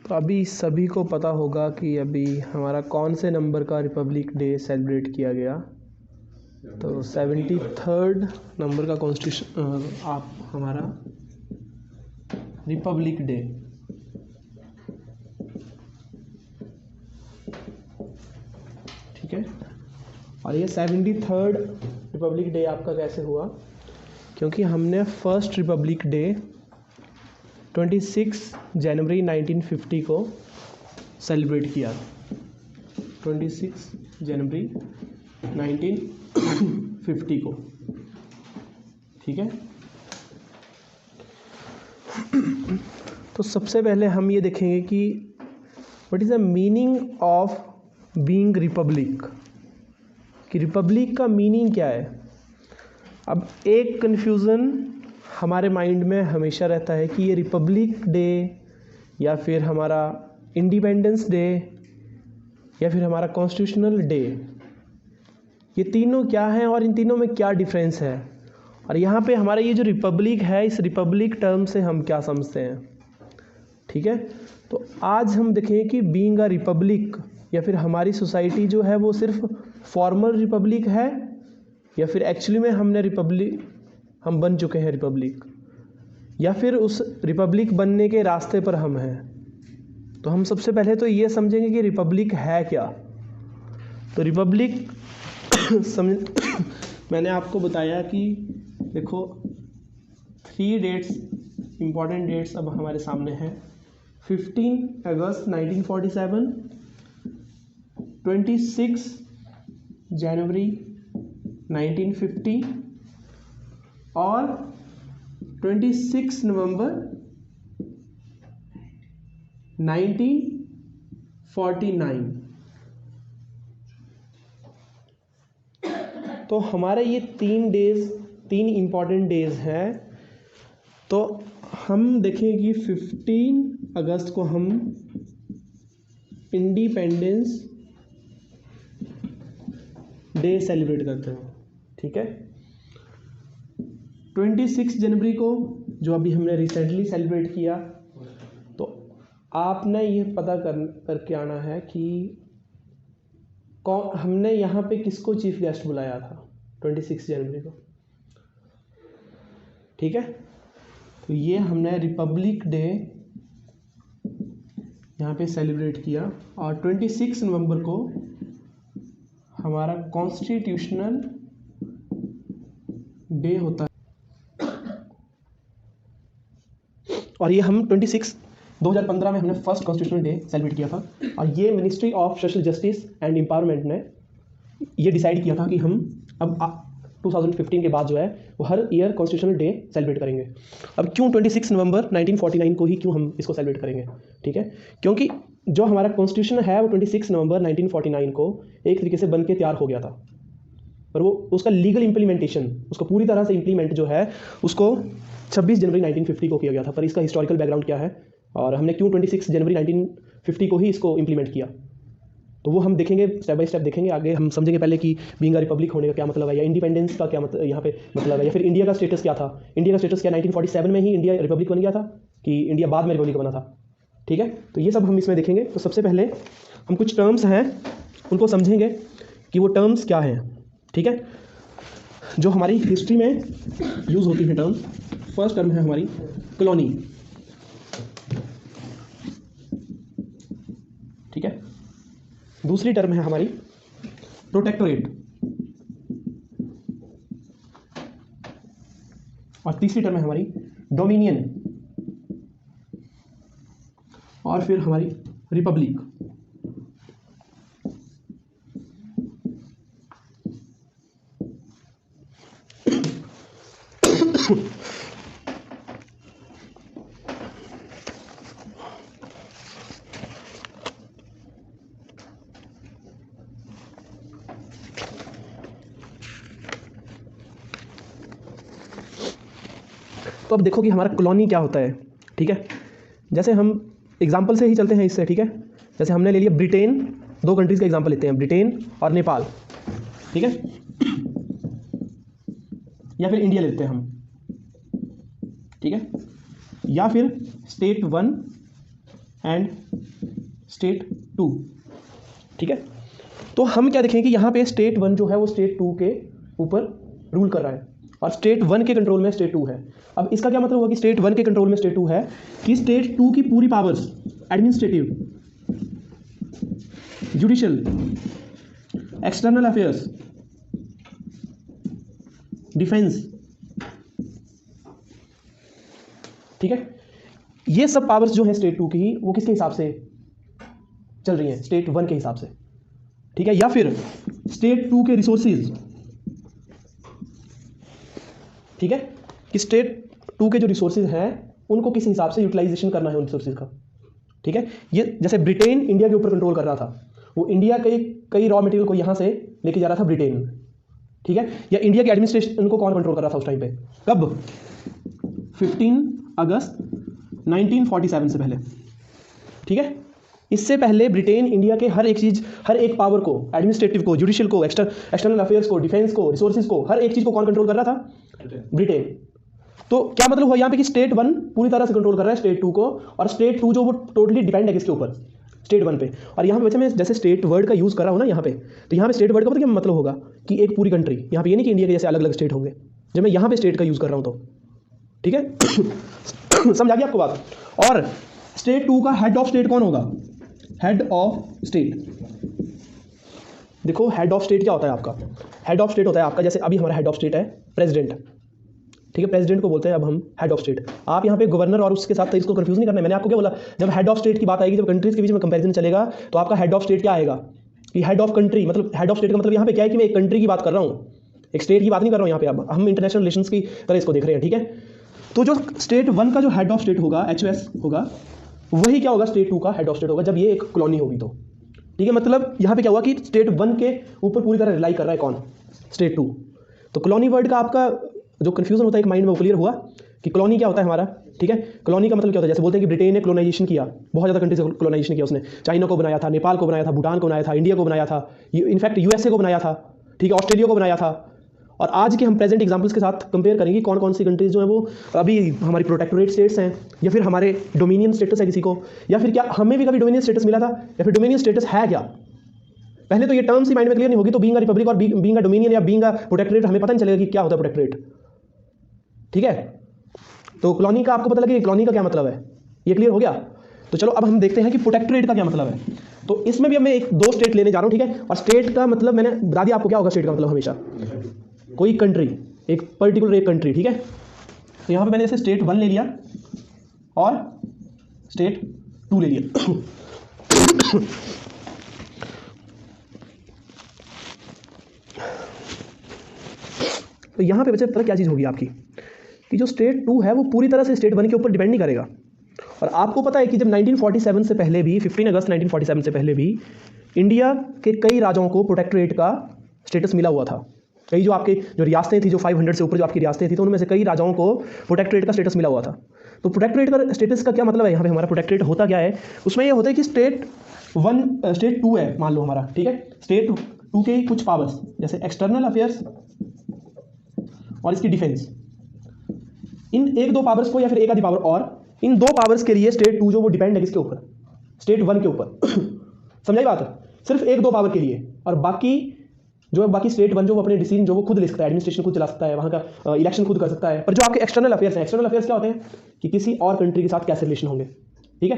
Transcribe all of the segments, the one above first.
तो अभी सभी को पता होगा कि अभी हमारा कौन से नंबर का रिपब्लिक डे सेलिब्रेट किया गया। तो 73rd नंबर का कॉन्स्टिट्यूशन आप हमारा रिपब्लिक डे। ठीक है, और ये 73rd रिपब्लिक डे आपका कैसे हुआ? क्योंकि हमने फर्स्ट रिपब्लिक डे 26 जनवरी 1950 को सेलिब्रेट किया। 26 जनवरी 1950 को। ठीक है, तो सबसे पहले हम ये देखेंगे कि what is the meaning of being Republic, कि रिपब्लिक का मीनिंग क्या है। अब एक कन्फ्यूज़न हमारे माइंड में हमेशा रहता है कि ये रिपब्लिक डे या फिर हमारा इंडिपेंडेंस डे या फिर हमारा कॉन्स्टिट्यूशनल डे, ये तीनों क्या हैं और इन तीनों में क्या डिफरेंस है, और यहाँ पे हमारा ये जो रिपब्लिक है, इस रिपब्लिक टर्म से हम क्या समझते हैं। ठीक है, तो आज हम देखें कि बीइंग अ रिपब्लिक या फिर हमारी सोसाइटी जो है वो सिर्फ फॉर्मल रिपब्लिक है या फिर एक्चुअली में हम बन चुके हैं रिपब्लिक, या फिर उस रिपब्लिक बनने के रास्ते पर हम हैं। तो हम सबसे पहले तो ये समझेंगे कि रिपब्लिक है क्या। तो रिपब्लिक मैंने आपको बताया कि देखो 3 डेट्स, इम्पॉर्टेंट डेट्स अब हमारे सामने हैं। 15 अगस्त 1947, 26 जनवरी 1950 और 26 नवंबर 1949। तो हमारे ये 3 इम्पॉर्टेंट डेज हैं। तो हम देखें कि 15 अगस्त को हम इंडिपेंडेंस डे सेलिब्रेट करते हैं। ठीक है, 26 जनवरी को जो अभी हमने रिसेंटली सेलिब्रेट किया, तो आपने ये पता करके आना है कि हमने यहाँ पे किसको चीफ गेस्ट बुलाया था 26 जनवरी को। ठीक है, तो ये हमने रिपब्लिक डे यहाँ पे सेलिब्रेट किया, और 26 नवंबर को हमारा कॉन्स्टिट्यूशनल डे होता है। और ये हम 2015 में हमने फर्स्ट कॉन्स्टिट्यूशनल डे सेलिब्रेट किया था, और ये ministry of social justice and empowerment ने ये डिसाइड किया था कि हम अब 2015 के बाद जो है वो हर ईयर कॉन्स्टिट्यूशनल डे सेलिब्रेट करेंगे। अब क्यों 26 नवंबर 1949 को ही क्यों हम इसको सेलिब्रेट करेंगे? ठीक है, क्योंकि जो हमारा कॉन्स्टिट्यूशन है वो 26 नवंबर 1949 को एक तरीके से बन के तैयार हो गया था, पर वो उसका लीगल इम्प्लीमेंटेशन, उसको पूरी तरह से इम्प्लीमेंट जो है उसको 26 जनवरी 1950 को किया गया था। पर इसका हिस्टोरिकल बैकग्राउंड क्या है और हमने क्यों 26 जनवरी 1950 को ही इसको इम्प्लीमेंट किया, तो वो हम देखेंगे, स्टेप बाय स्टेप देखेंगे। आगे हम समझेंगे पहले कि बीइंग अ रिपब्लिक होने का क्या मतलब है, या इंडिपेंडेंस का क्या मतलब यहाँ पे मतलब है, या फिर इंडिया का स्टेटस क्या था। इंडिया का स्टेटस क्या 1947 में ही इंडिया रिपब्लिक बन गया था कि इंडिया बाद में रिपब्लिक बना था। ठीक है, तो ये सब हम इसमें देखेंगे। तो सबसे पहले हम कुछ टर्म्स हैं उनको समझेंगे कि वो टर्म्स क्या हैं। ठीक है, जो हमारी हिस्ट्री में यूज़ होती है टर्म्स। फर्स्ट टर्म है हमारी कॉलोनी। ठीक है, दूसरी टर्म है हमारी प्रोटेक्टोरेट, और तीसरी टर्म है हमारी डोमिनियन, और फिर हमारी रिपब्लिक। तो अब देखो कि हमारा कॉलोनी क्या होता है। ठीक है, जैसे हम एग्जाम्पल से ही चलते हैं इससे। ठीक है, जैसे हमने ले लिया ब्रिटेन, 2 कंट्रीज़ का एग्जाम्पल लेते हैं, ब्रिटेन और नेपाल। ठीक है, या फिर इंडिया लेते हैं हम। ठीक है, या फिर स्टेट 1 एंड स्टेट 2, ठीक है। तो हम क्या देखेंगे कि यहाँ पे स्टेट 1 जो है वो स्टेट 2 के ऊपर रूल कर रहा है और स्टेट 1 के कंट्रोल में स्टेट 2 है। अब इसका क्या मतलब हुआ कि स्टेट 1 के कंट्रोल में स्टेट 2 है कि स्टेट 2 की पूरी powers, administrative, judicial, external affairs, defence, ठीक है, ये सब पावर्स जो है स्टेट 2 की वो किसके हिसाब से चल रही हैं? स्टेट 1 के हिसाब से, ठीक है। या फिर स्टेट 2 के रिसोर्सेज, ठीक है, कि स्टेट 2 के जो रिसोर्सेज हैं उनको किस हिसाब से यूटिलाइजेशन करना है उन रिसोर्सेज का, ठीक है। ये जैसे ब्रिटेन इंडिया के ऊपर कंट्रोल कर रहा था, वो इंडिया के कई रॉ मटेरियल को यहाँ से लेके जा रहा था ब्रिटेन में, ठीक है। या इंडिया के एडमिनिस्ट्रेशन को कौन कंट्रोल कर रहा था उस टाइम पे? कब? 15 अगस्त 1947 से पहले, ठीक है। इससे पहले ब्रिटेन इंडिया के हर एक चीज़, हर एक पावर को, एडमिनिस्ट्रेटिव को, जुडिशियल को, एक्सटर्नल अफेयर्स को, डिफेंस को, रिसोर्सेज को, हर एक चीज़ को कौन कंट्रोल कर रहा था? ब्रिटेन। तो क्या मतलब हुआ यहाँ पे कि स्टेट 1 पूरी तरह से कंट्रोल कर रहा है स्टेट 2 को, और स्टेट 2 जो वो टोटली डिपेंड है किसके ऊपर? स्टेट 1 पे। और यहाँ पे वैसे मैं जैसे स्टेट वर्ड का यूज़ कर रहा हूँ ना यहाँ पे, तो यहाँ पे स्टेट वर्ड का क्या मतलब होगा कि एक पूरी कंट्री। यहाँ पे ये नहीं कि इंडिया के जैसे अलग अलग स्टेट होंगे, जब मैं यहाँ पे स्टेट का यूज़ कर रहा हूँ तो, ठीक है। समझ आ गई आपको बात? और स्टेट 2 का हेड ऑफ स्टेट कौन होगा? Head of state. देखो हेड ऑफ स्टेट क्या होता है आपका? हेड ऑफ स्टेट होता है आपका, जैसे अभी हमारा हेड ऑफ स्टेट है प्रेसिडेंट, ठीक है, प्रेसिडेंट को बोलते हैं अब हम हेड ऑफ स्टेट। आप यहाँ पे गवर्नर और उसके साथ इसको कंफ्यूज नहीं करना है। मैंने आपको क्या बोला, जब हेड ऑफ स्टेट की बात आएगी, जब कंट्रीज के बीच में कंपैरिजन चलेगा, तो आपका हेड ऑफ स्टेट क्या आएगा कि हेड ऑफ कंट्री, मतलब हेड ऑफ स्टेट का मतलब यहाँ पे क्या है कि मैं एक कंट्री की बात कर रहा हूँ, एक स्टेट की बात नहीं कर रहा हूँ। यहाँ पे अब हम इंटरनेशनल रिलेशंस की तरह इसको देख रहे हैं, ठीक है। तो जो स्टेट 1 का जो हेड ऑफ स्टेट होगा, HOS होगा, वही क्या होगा? स्टेट 2 का हेड ऑफ स्टेट होगा, जब ये एक कॉलोनी होगी तो, ठीक है। मतलब यहाँ पे क्या हुआ कि स्टेट 1 के ऊपर पूरी तरह रिलाई कर रहा है कौन? स्टेट 2। तो कॉलोनी वर्ड का आपका जो कंफ्यूजन होता है एक माइंड में वो क्लियर हुआ कि कॉलोनी क्या होता है हमारा, ठीक है। कॉलोनी का मतलब क्या होता है? जैसे बोलते हैं कि ब्रिटेन ने कॉलोनाइजेशन किया, बहुत ज़्यादा कंट्री से कॉलोनाइजेशन किया उसने। चाइना को बनाया था, नेपाल को बनाया था, भूटान को बनाया था, इंडिया को बनाया था, इनफैक्ट USA को बनाया था, ठीक है, ऑस्ट्रेलिया को बनाया था। और आज के हम प्रेजेंट एग्जांपल्स के साथ कंपेयर करेंगे कौन कौन सी कंट्रीज जो है वो अभी हमारी प्रोटेक्टोरेट स्टेट्स हैं, या फिर हमारे डोमिनियन स्टेटस है किसी को, या फिर क्या हमें भी कभी डोमिनियन स्टेटस मिला था, या फिर डोमिनियन स्टेटस है क्या? पहले तो ये टर्म्स ही माइंड में क्लियर नहीं होगी तो बीइंग अ रिपब्लिक और बीइंग अ डोमिनियन या बीइंग अ प्रोटेक्टोरेट हमें पता नहीं चलेगा कि क्या होता है प्रोटेक्टोरेट, ठीक है। तो कॉलोनी का आपको पता लगे कॉलोनी का क्या मतलब है, ये क्लियर हो गया। तो चलो अब हम देखते हैं कि प्रोटेक्टोरेट का क्या मतलब है। तो इसमें भी अब मैं दो स्टेट लेने जा रहा हूँ, ठीक है। और स्टेट का मतलब मैंने बता दिया आपको क्या होगा स्टेट का मतलब, हमेशा कोई कंट्री, एक पर्टिकुलर एक कंट्री, ठीक है। तो यहाँ पे मैंने जैसे स्टेट 1 ले लिया और स्टेट 2 ले लिया। तो यहाँ पे बच्चे पता क्या चीज़ होगी आपकी कि जो स्टेट 2 है वो पूरी तरह से स्टेट 1 के ऊपर डिपेंड नहीं करेगा। और आपको पता है कि जब 1947 से पहले भी, 15 अगस्त 1947 से पहले भी इंडिया के कई राजाओं को प्रोटेक्टोरेट का स्टेटस मिला हुआ था। कई जो आपके जो रियासतें थी, जो 500 से ऊपर जो आपकी रियासतें थी, तो उनमें से कई राजाओं को प्रोटेक्टोरेट का स्टेटस मिला हुआ था। तो प्रोटेक्टोरेट का स्टेटस का क्या मतलब है? यहाँ पे हमारा प्रोटेक्टोरेट होता क्या है? उसमें ये होता है कि स्टेट 2 है मान लो हमारा, ठीक है। स्टेट 2 के कुछ पावर्स जैसे एक्सटर्नल अफेयर्स और इसकी डिफेंस, इन 1-2 पावर्स को या फिर एक आधी पावर, और इन 2 पावर्स के लिए स्टेट 2 जो वो डिपेंड है किसके ऊपर? स्टेट 1 के ऊपर। समझाई बात? सिर्फ 1-2 पावर के लिए, और बाकी स्टेट 1 जो वो अपने डिसीजन जो वो खुद ले सकता है, एडमिनिस्ट्रेशन खुद चला सकता है, वहाँ का इलेक्शन खुद कर सकता है। पर जो आपके एक्सटर्नल अफेयर्स हैं, एक्सटर्नल अफेयर्स क्या होते हैं कि किसी और कंट्री के साथ कैसे रिलेशन होंगे, ठीक है।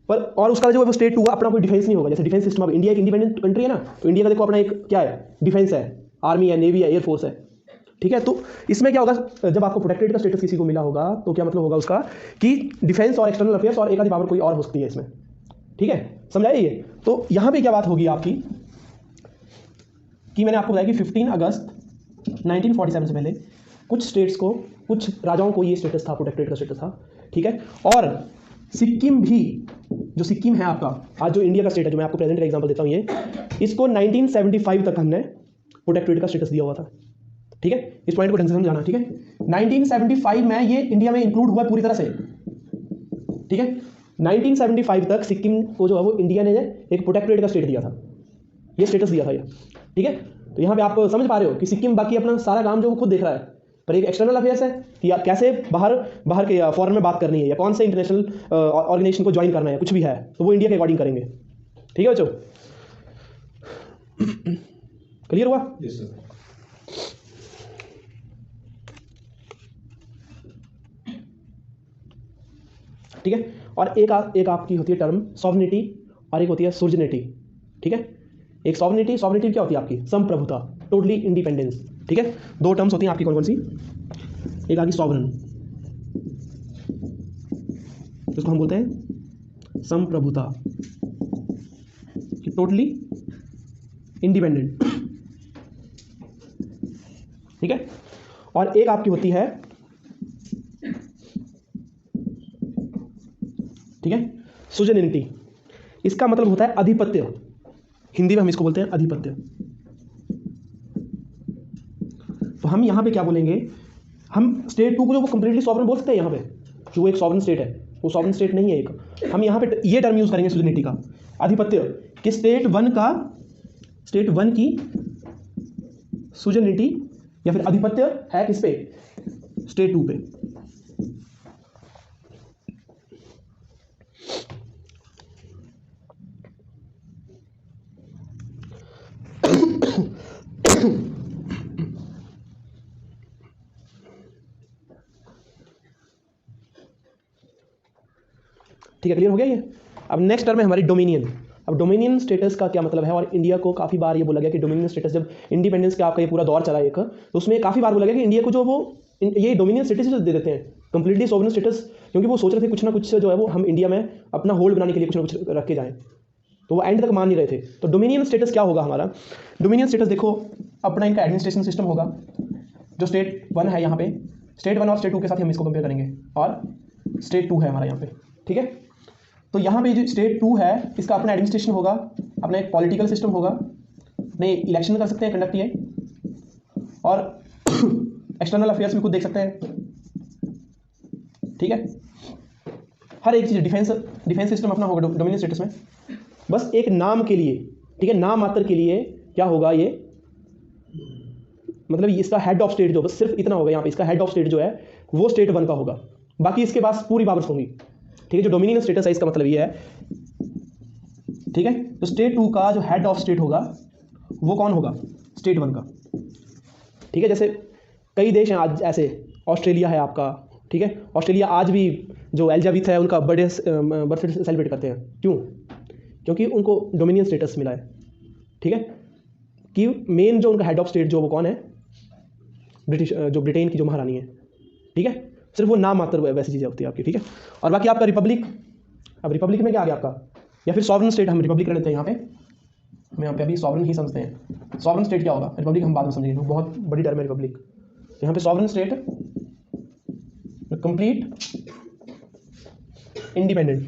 पर और उसका जो वो स्टेट 2 अपना कोई डिफेंस नहीं होगा। जैसे डिफेंस सिस्टम, अब इंडिया एक इंडिपेंडेंट कंट्री है ना, तो इंडिया का देखो अपना एक क्या है, डिफेंस है, आर्मी है, नेवी है, एयरफोर्स है, ठीक है। तो इसमें क्या होगा, जब आपको प्रोटेक्टेड का स्टेटस किसी को मिला होगा तो क्या मतलब होगा उसका कि डिफेंस और एक्सटर्नल अफेयर्स और एक आधी पावर कोई और हो सकती है इसमें, ठीक है। समझाइए ये। तो यहाँ पे क्या बात होगी आपकी कि मैंने आपको बताया कि 15 अगस्त 1947 से पहले कुछ स्टेट्स को, कुछ राजाओं को ये स्टेटस था, प्रोटेक्टेड का स्टेटस था, ठीक है। और सिक्किम भी, जो सिक्किम है आपका आज जो इंडिया का स्टेट है, जो मैं आपको प्रेजेंट का एग्जांपल देता हूँ, ये इसको 1975 तक हमने प्रोटेक्टेड का स्टेटस दिया हुआ था, ठीक है। इस पॉइंट को ढंग से समझाना, ठीक है। 1975 में ये इंडिया में इंक्लूड हुआ पूरी तरह से, ठीक है। 1975 तक सिक्किम को जो है वो इंडिया ने एक प्रोटेक्टोरेट का स्टेट दिया था, ये स्टेटस दिया था ये, ठीक है। तो यहाँ पे आप समझ पा रहे हो कि सिक्किम बाकी अपना सारा काम जो वो खुद देख रहा है, पर एक एक्सटर्नल अफेयर्स है कि आप कैसे बाहर के फॉरेन में बात करनी है, या कौन से इंटरनेशनल ऑर्गेनाइजेशन को ज्वाइन करना है, कुछ भी है तो वो इंडिया के अकॉर्डिंग करेंगे, ठीक है बच्चों, क्लियर हुआ? Yes sir. ठीक है। और एक आपकी होती है टर्म सॉवरेनिटी और एक होती है सुरजनिटी। ठीक है, एक सॉवरेनिटी क्या होती है आपकी? संप्रभुता, टोटली इंडिपेंडेंस। ठीक है, दो टर्म्स होती हैं आपकी, कौन कौन सी? एक आपकी सॉवरन, जिसको हम बोलते हैं संप्रभुता, टोटली इंडिपेंडेंट। ठीक है, और एक आपकी होती है, ठीक है, सुजनिटी। इसका मतलब होता है अधिपत्य, हिंदी में हम इसको बोलते हैं अधिपत्य। तो हम यहां पे क्या बोलेंगे? हम स्टेट 2 को जो वो कंप्लीटली सॉवरन बोल सकते हैं, यहां पे जो एक सॉवरन स्टेट है, वो सॉवरन स्टेट नहीं है एक। हम यहां पे ये टर्म यूज करेंगे सुजनिटी का, आधिपत्य, कि स्टेट 1 की सुजनिटी या फिर आधिपत्य है किस पे? स्टेट 2 पे। ठीक है, क्लियर हो गया ये? अब नेक्स्ट टर्म है हमारी डोमिनियन। अब डोमिनियन स्टेटस का क्या मतलब है? और इंडिया को काफ़ी बार ये बोला गया कि डोमिनियन स्टेटस, जब इंडिपेंडेंस का आपका ये पूरा दौर चला एक, तो उसमें काफ़ी बार बोला गया कि इंडिया को जो वो ये डोमिनियन स्टेटस दे देते हैं, कंप्लीटली सोवरेन स्टेटस, क्योंकि वो सोच रहे थे कुछ ना कुछ जो है वो हम इंडिया में अपना होल्ड बनाने के लिए कुछ ना कुछ रख के जाएं, तो वो एंड तक मान नहीं रहे थे। तो डोमिनियन स्टेटस क्या होगा हमारा? डोमिनियन स्टेटस देखो, अपना इनका एडमिनिस्ट्रेशन सिस्टम होगा, जो स्टेट 1 है यहाँ पे, स्टेट 1 और स्टेट 2 के साथ हम इसको कंपेयर करेंगे, और स्टेट 2 है हमारा यहाँ पे। ठीक है, तो यहाँ पे जो स्टेट 2 है, इसका अपना एडमिनिस्ट्रेशन होगा, अपना एक पॉलिटिकल सिस्टम होगा, अपने इलेक्शन कर सकते हैं, कंडक्ट किए, और एक्सटर्नल अफेयर्स भी खुद देख सकते हैं। ठीक है, हर एक चीज़, डिफेंस सिस्टम अपना होगा डोमिनियन स्टेटस में। बस एक नाम के लिए, ठीक है, नाम मात्र के लिए क्या होगा ये, मतलब इसका हेड ऑफ स्टेट जो, बस सिर्फ इतना होगा यहाँ पे, इसका हेड ऑफ स्टेट जो है वो स्टेट 1 का होगा, बाकी इसके पास पूरी पावर्स होंगी। ठीक है, जो डोमिनियन स्टेटस है इसका मतलब ये है। ठीक है, तो स्टेट 2 का जो हेड ऑफ स्टेट होगा वो कौन होगा? स्टेट 1 का। ठीक है, जैसे कई देश हैं आज ऐसे, ऑस्ट्रेलिया है आपका। ठीक है, ऑस्ट्रेलिया आज भी जो एलिजाबेथ है उनका बर्थडे सेलिब्रेट करते हैं। क्यों? क्योंकि उनको डोमिनियन स्टेटस मिला है। ठीक है, कि मेन जो उनका हेड ऑफ स्टेट जो वो कौन है? जो ब्रिटेन की जो महारानी है। ठीक है, सिर्फ वो नाम मात्र वैसी चीज़ें होती है आपकी। ठीक है, और बाकी आपका रिपब्लिक, अब रिपब्लिक में क्या आ गया आपका, या फिर सॉवरन स्टेट, हम रिपब्लिक कर लेते हैं यहाँ पे, हम यहाँ पे अभी सॉवरन ही समझते हैं। सॉवरन स्टेट क्या होगा, रिपब्लिक हम बाद में समझेंगे, बहुत बड़ी टर्म है रिपब्लिक। यहाँ पे सॉवरन स्टेट, कंप्लीट इंडिपेंडेंट।